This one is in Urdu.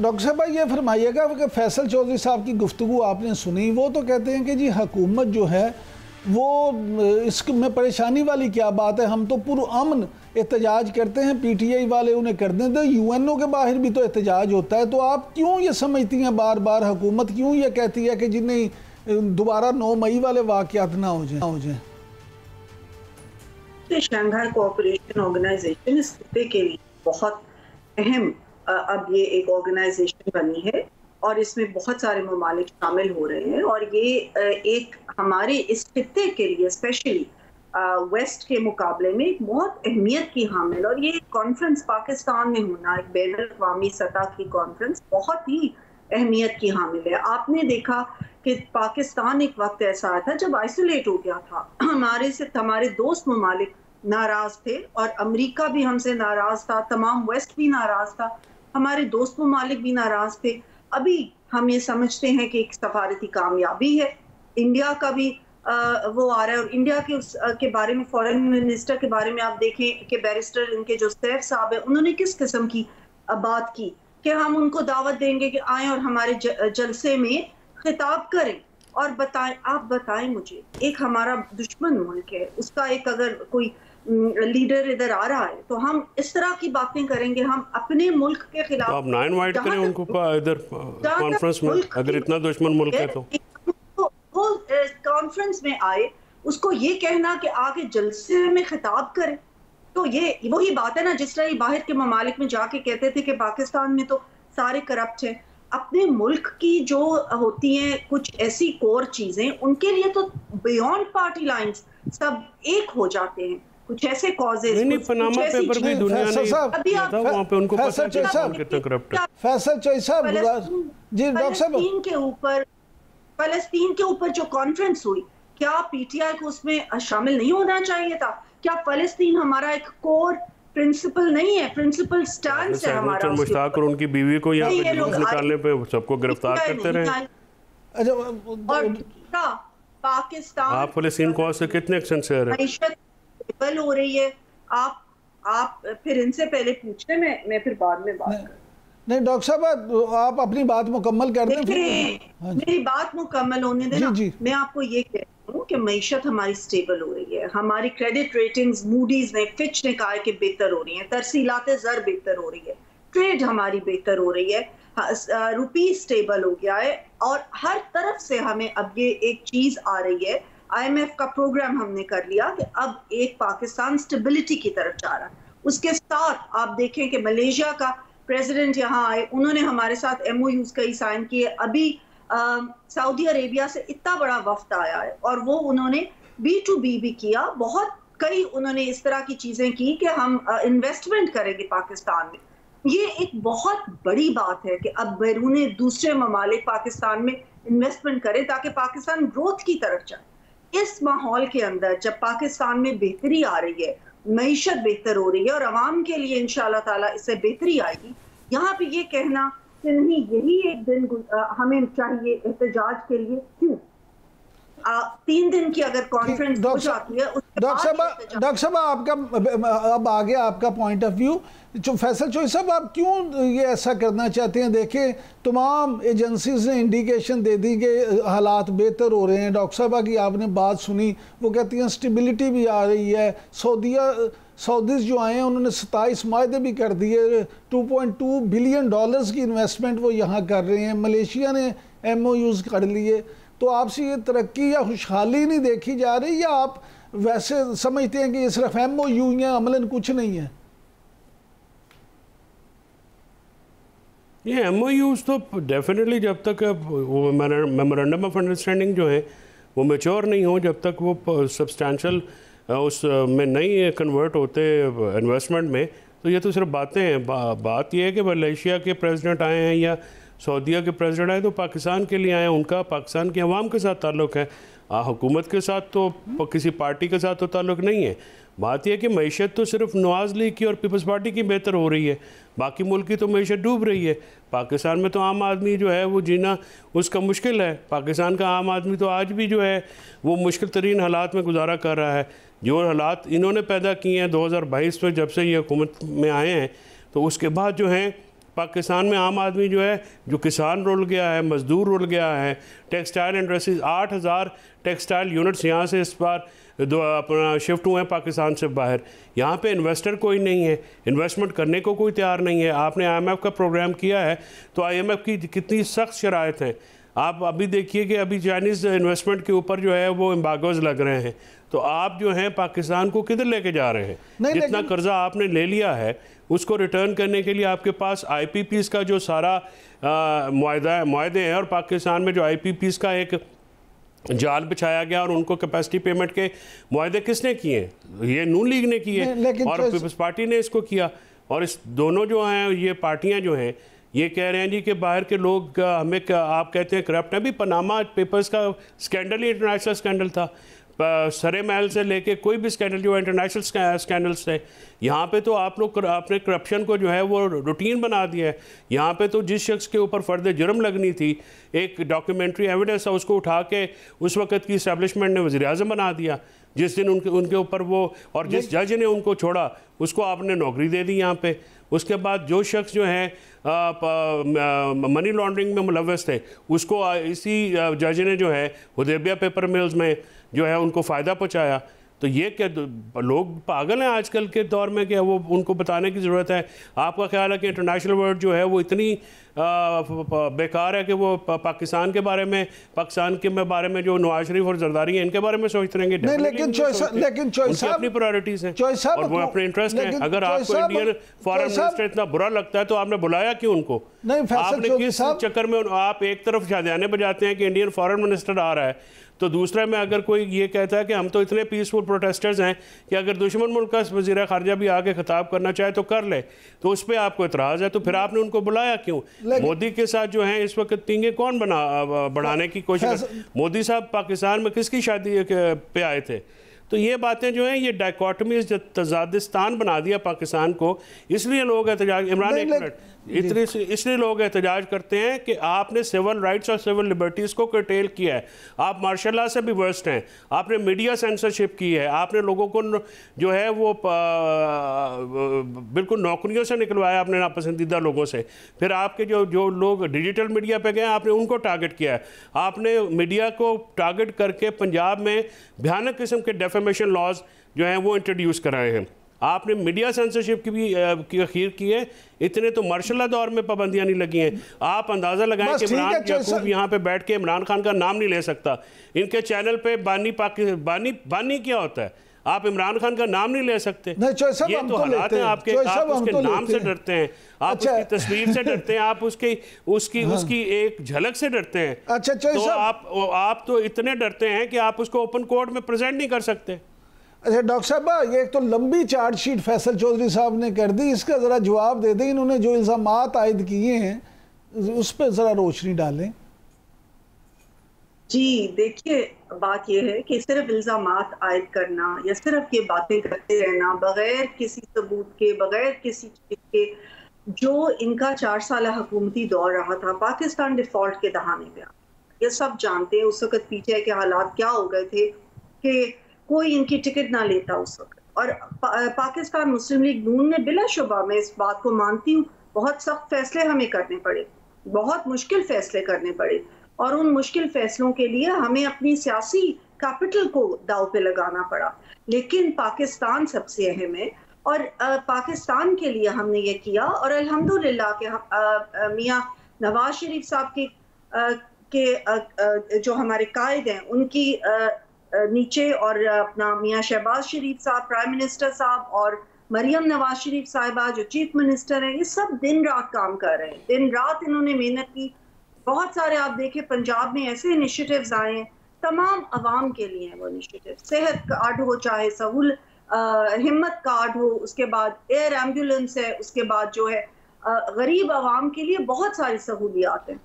ڈاکٹر صاحب یہ فرمائیے گا کہ فیصل چودھری صاحب کی گفتگو آپ نے سنی، وہ تو کہتے ہیں کہ جی حکومت جو ہے وہ اس میں پریشانی والی کیا بات ہے، ہم تو پرامن احتجاج کرتے ہیں، پی ٹی آئی والے انہیں کر دیں تو یو این او کے باہر بھی تو احتجاج ہوتا ہے، تو آپ کیوں یہ سمجھتی ہیں بار بار حکومت کیوں یہ کہتی ہے کہ جی نہیں دوبارہ 9 مئی والے واقعات نہ ہو جائیں؟ شنگھائی کوآپریشن آرگنائزیشن اس خطے کے لیے بہت اہم اب یہ ایک آرگنائزیشن بنی ہے اور اس میں بہت سارے ممالک شامل ہو رہے ہیں، اور یہ ایک ہمارے اس خطے کے لیے اسپیشلی ویسٹ کے مقابلے میں ایک بہت اہمیت کی حامل، اور یہ کانفرنس پاکستان میں ہونا ایک بین الاقوامی سطح کی کانفرنس بہت ہی اہمیت کی حامل ہے۔ آپ نے دیکھا کہ پاکستان ایک وقت ایسا آیا تھا جب آئسولیٹ ہو گیا تھا، ہمارے دوست ممالک ناراض تھے اور امریکہ بھی ہم سے ناراض تھا، تمام ویسٹ بھی ناراض تھا، ہمارے دوست ممالک بھی ناراض تھے۔ ابھی ہم یہ سمجھتے ہیں کہ ایک سفارتی کامیابی ہے، انڈیا کا بھی وہ آ رہا ہے، اور انڈیا کے بارے میں فورن منسٹر کے بارے میں آپ دیکھیں کہ بیرسٹر ان کے جو سیف صاحب ہیں انہوں نے کس قسم کی بات کی کہ ہم ان کو دعوت دیں گے کہ آئیں اور ہمارے جلسے میں خطاب کریں اور بتائیں، آپ بتائیں مجھے ایک ہمارا دشمن ملک ہے، اس کا ایک اگر کوئی لیڈر ادھر آ رہا ہے تو ہم اس طرح کی باتیں کریں گے، ہم اپنے ملک کے خلاف آپ نہ انوائٹ کریں ان کو ادھر کانفرنس میں، اگر اتنا دشمن ملک ہے تو وہ کانفرنس میں آئے، اس کو یہ کہنا کہ آگے جلسے میں خطاب کریں، تو یہ وہی بات ہے نا جس طرح باہر کے ممالک میں جا کے کہتے تھے کہ پاکستان میں تو سارے کرپٹ ہیں، اپنے ملک کی جو ہوتی ہیں کچھ ایسی کور چیزیں ان کے لیے تو بیونڈ پارٹی لائنز سب ایک ہو جاتے ہیں، کچھ ایسے کازز نہیں پناما پیپر بھی دنیا نے کیا تھا، وہاں پہ ان کو پتہ چلا کتنا کرپٹ ہے۔ فیصل چودھری صاحب جی ڈاکٹر صاحب فلسطین کے اوپر جو کانفرنس ہوئی، کیا پی ٹی آئی کو اس میں شامل نہیں ہونا چاہیے تھا؟ کیا فلسطین ہمارا ایک کور پرنسپل نہیں ہے، پرنسپل سٹانس ہے ہمارا؟ مشتاق اور ان کی بیوی کو یہاں پہ جلوس نکالنے پہ سب کو گرفتار کرتے رہے۔ اور پاکستان آپ فلسطین کو سے کتنے ایکشن سے رہے؟ معیشت ہو رہی ہے، آپ پھر ان سے پہلے پوچھتے میں پھر بعد میں بات کروں۔ نہیں ڈاکٹر صاحب آپ اپنی بات مکمل کر دیں، میری بات مکمل ہونے دینا۔ میں آپ کو یہ کہتی ہوں کہ معیشت ہماری سٹیبل ہو رہی ہے، ہماری کریڈٹ ریٹنگز موڈیز نے فچ نے کہا کہ بہتر ہو رہی ہیں، ترسیلات زر بہتر ہو رہی ہے، ٹریڈ ہماری بہتر ہو رہی ہے، روپی سٹیبل ہو گیا ہے، اور ہر طرف سے ہمیں اب یہ ایک چیز آ رہی ہے، آئی ایم ایف کا پروگرام ہم نے کر لیا کہ اب ایک پاکستان سٹیبلٹی کی طرف جا رہا ہے۔ اس کے ساتھ آپ دیکھیں کہ ملیشیا کا پریزیڈنٹ یہاں آئے، انہوں نے ہمارے ساتھ ایم او یوز کئی سائن کیے، ابھی سعودی عربیہ سے اتنا بڑا وفد آیا ہے اور وہ انہوں نے بی ٹو بی بھی کیا، بہت کئی انہوں نے اس طرح کی چیزیں کی کہ ہم انویسٹمنٹ کریں گے پاکستان میں۔ یہ ایک بہت بڑی بات ہے کہ اب بیرون دوسرے ممالک پاکستان میں انویسٹمنٹ کریں تاکہ پاکستان گروتھ کی طرف جائے۔ اس ماحول کے اندر جب پاکستان میں بہتری آ رہی ہے، معیشت بہتر ہو رہی ہے اور عوام کے لیے انشاءاللہ تعالیٰ اس سے بہتری آئے گی، یہاں پہ یہ کہنا کہ نہیں یہی ایک دن ہمیں چاہیے احتجاج کے لیے، کیوں 3 دن کی اگر کانفرنس ہو جاتی ہے۔ ڈاکٹر صاحب آپ کا اب آگے آپ کا point of view, Faisal Chaudhry صاحب آپ کیوں یہ ایسا کرنا چاہتے ہیں؟ دیکھیں تمام ایجنسیز نے انڈیکیشن دے دی کہ حالات بہتر ہو رہے ہیں، ڈاکٹر صاحبہ کی آپ نے بات سنی، وہ کہتی ہیں سٹیبلٹی بھی آ رہی ہے، سعودیز جو آئے ہیں انہوں نے 27 معاہدے بھی کر دیے، $2.2 بلین کی انویسٹمنٹ وہ یہاں کر رہے ہیں، ملیشیا نے ایم او یوز کر لیے، تو آپ سے یہ ترقی یا خوشحالی نہیں دیکھی جا رہی، یا آپ ویسے سمجھتے ہیں کہ یہ صرف ایم او یو ہیں، عملاً کچھ نہیں ہے؟ یہ ایم او یوز تو ڈیفینیٹلی جب تک وہ میمورنڈم آف انڈرسٹینڈنگ جو ہیں وہ میچور نہیں ہوں، جب تک وہ سبسٹانشل اس میں نہیں کنورٹ ہوتے انویسٹمنٹ میں، تو یہ تو صرف باتیں ہیں۔ بات یہ ہے کہ ملیشیا کے پریزیڈنٹ آئے ہیں یا سعودیہ کے پریزیڈنٹ آئے تو پاکستان کے لیے آئے ہیں، ان کا پاکستان کے عوام کے ساتھ تعلق ہے، حکومت کے ساتھ تو کسی پارٹی کے ساتھ تو تعلق نہیں ہے۔ بات یہ ہے کہ معیشت تو صرف نواز لیگ کی اور پیپلز پارٹی کی بہتر ہو رہی ہے، باقی ملک کی تو معیشت ڈوب رہی ہے۔ پاکستان میں تو عام آدمی جو ہے وہ جینا اس کا مشکل ہے، پاکستان کا عام آدمی تو آج بھی جو ہے وہ مشکل ترین حالات میں گزارا کر رہا ہے۔ جو حالات انہوں نے پیدا کیے ہیں 2022 میں جب سے یہ حکومت میں آئے ہیں، تو اس کے بعد جو ہیں پاکستان میں عام آدمی جو ہے، جو کسان رول گیا ہے، مزدور رول گیا ہے، ٹیکسٹائل انڈسٹریز 8,000 ٹیکسٹائل یونٹس یہاں سے اس بار اپنا شفٹ ہوئے ہیں پاکستان سے باہر. یہاں پہ انویسٹر کوئی نہیں ہے، انویسٹمنٹ کرنے کو کوئی تیار نہیں ہے. آپ نے IMF کا پروگرام کیا ہے تو IMF کی کتنی سخت شرائط ہیں. آپ ابھی دیکھیے کہ ابھی چائنیز انویسٹمنٹ کے اوپر جو ہے وہ امبارگوز لگ رہے ہیں. تو آپ جو ہیں پاکستان کو کدھر لے کے جا رہے ہیں؟ جتنا قرضہ آپ نے لے لیا ہے اس کو ریٹرن کرنے کے لیے آپ کے پاس IPPs کا جو سارا معاہدے ہیں، اور پاکستان میں جو IPPs کا ایک جال بچھایا گیا اور ان کو کیپیسٹی پیمنٹ کے معاہدے کس نے کیے ہیں؟ یہ نون لیگ نے کیے اور پیپلز پارٹی نے اس کو کیا. اور اس دونوں جو ہیں یہ پارٹیاں جو ہیں یہ کہہ رہے ہیں جی کہ باہر کے لوگ ہمیں آپ کہتے ہیں کرپٹ ہیں. بھی پاناما پیپرز کا سکینڈل ہی انٹرنیشنل سکینڈل تھا. سرے محل سے لے کے کوئی بھی سکینڈل جو انٹرنیشنل سکینڈلز تھے. یہاں پہ تو آپ نے کرپشن کو جو ہے وہ روٹین بنا دیا ہے. یہاں پہ تو جس شخص کے اوپر فرد جرم لگنی تھی، ایک ڈاکیومنٹری ایویڈنس تھا، اس کو اٹھا کے اس وقت کی اسٹیبلشمنٹ نے وزیر اعظم بنا دیا. جس دن ان کے اوپر وہ، اور جس جج نے ان کو چھوڑا اس کو آپ نے نوکری دے دی یہاں پہ. اس کے بعد جو شخص جو ہیں منی لانڈرنگ میں ملوث تھے اس کو اسی جج نے جو ہے حدیبیہ پیپر ملز میں جو ہے ان کو فائدہ پہنچایا. تو یہ کہ لوگ پاگل ہیں آج کل کے دور میں کہ وہ ان کو بتانے کی ضرورت ہے. آپ کا خیال ہے کہ انٹرنیشنل ورلڈ جو ہے وہ اتنی بیکار ہے کہ وہ پاکستان کے بارے میں، پاکستان کے بارے میں جو نواز شریف اور زرداری ہیں ان کے بارے میں سوچتے رہیں گے؟ لیکن چوئی صاحب اپنی پرائیورٹیز ہیں اور وہ اپنے انٹرسٹ ہیں. اگر آپ کو انڈین فارن منسٹر اتنا برا لگتا ہے تو آپ نے بلایا کیوں ان کو؟ آپ نے کس چکر میں آپ ایک طرف شادیانے بجاتے ہیں کہ انڈین فارن منسٹر آ رہا ہے، تو دوسرے میں اگر کوئی یہ کہتا ہے کہ ہم تو اتنے پیسفل پروٹیسٹرز ہیں کہ اگر دشمن ملک کا وزیر خارجہ بھی آگے خطاب کرنا چاہے تو کر لے، تو اس پہ آپ کو اعتراض ہے. تو پھر آپ نے ان کو بلایا کیوں؟ مودی کے ساتھ جو ہیں اس وقت تینگے کون بڑھانے کی کوشش؟ مودی صاحب پاکستان میں کس کی شادی پہ آئے تھے؟ تو یہ باتیں جو ہیں یہ ڈائیکاٹمیز تضادستان بنا دیا پاکستان کو. اس لیے لوگ احتجاج، عمران ایک منٹ، اس لیے لوگ احتجاج کرتے ہیں کہ آپ نے سول رائٹس اور سول لبرٹیز کو کرٹیل کیا ہے. آپ مارشل لا سے بھی ورسٹ ہیں. آپ نے میڈیا سینسرشپ کی ہے. آپ نے لوگوں کو جو ہے وہ بالکل نوکریوں سے نکلوایا اپنے ناپسندیدہ لوگوں سے. پھر آپ کے جو لوگ ڈیجیٹل میڈیا پہ گئے آپ نے ان کو ٹارگٹ کیا ہے. آپ نے میڈیا کو ٹارگٹ کر کے پنجاب میں بھیانک قسم کے ڈیفیمیشن لاز جو ہیں وہ انٹروڈیوس کرائے ہیں. آپ نے میڈیا سینسرشپ کی بھی اخیر کی ہے. اتنے تو مارشل لا دور میں پابندیاں نہیں لگی ہیں. آپ اندازہ لگائیں کہ عمران یعقوب یہاں پہ بیٹھ کے عمران خان کا نام نہیں لے سکتا. ان کے چینل پہ بانی کیا ہوتا ہے؟ آپ عمران خان کا نام نہیں لے سکتے. یہ تو حالات ہیں آپ کے. آپ اس کے نام سے ڈرتے ہیں، آپ اس کی تصویر سے ڈرتے ہیں، آپ اس کی ایک جھلک سے ڈرتے ہیں. تو آپ تو اتنے ڈرتے ہیں کہ آپ اس کو اوپن کورٹ میں پریزنٹ نہیں کر سکتے. اچھا ڈاکٹر صاحب، یہ ایک تو لمبی چارج شیٹ فیصل چودھری صاحب نے کر دی، اس کا ذرا جواب دے دیں. انہوں نے جو الزامات عائد کیے ہیں اس پہ ذرا روشنی ڈالیں. جی دیکھیے، بات یہ ہے کہ صرف الزامات عائد کرنا یا صرف یہ باتیں کرتے رہنا بغیر کسی ثبوت کے، بغیر کسی چیز کے، جو ان کا 4 سالہ حکومتی دور رہا تھا، پاکستان ڈیفالٹ کے دہانے پہ یہ سب جانتے ہیں. اس وقت پیچھے کے حالات کیا ہو گئے تھے کہ کوئی ان کی ٹکٹ نہ لیتا اس وقت. اور پاکستان مسلم لیگ نون نے بلا شبہ، میں اس بات کو مانتی ہوں، بہت سخت فیصلے ہمیں کرنے پڑے، بہت مشکل فیصلے کرنے پڑے، اور ان مشکل فیصلوں کے لیے ہمیں اپنی سیاسی کیپٹل کو داؤ پہ لگانا پڑا. لیکن پاکستان سب سے اہم ہے، اور پاکستان کے لیے ہم نے یہ کیا. اور الحمدللہ کہ میاں نواز شریف صاحب کے جو ہمارے قائد ہیں ان کی نیچے، اور اپنا میاں شہباز شریف صاحب پرائم منسٹر صاحب، اور مریم نواز شریف صاحبہ جو چیف منسٹر ہیں، یہ سب دن رات کام کر رہے ہیں. دن رات انہوں نے محنت کی. بہت سارے آپ دیکھیں پنجاب میں ایسے انیشیٹیوز آئے ہیں تمام عوام کے لیے ہیں وہ انیشیٹیو. صحت کارڈ ہو، چاہے ہمت کارڈ ہو، اس کے بعد ایئر ایمبولینس ہے، اس کے بعد جو ہے غریب عوام کے لیے بہت ساری سہولیات ہیں.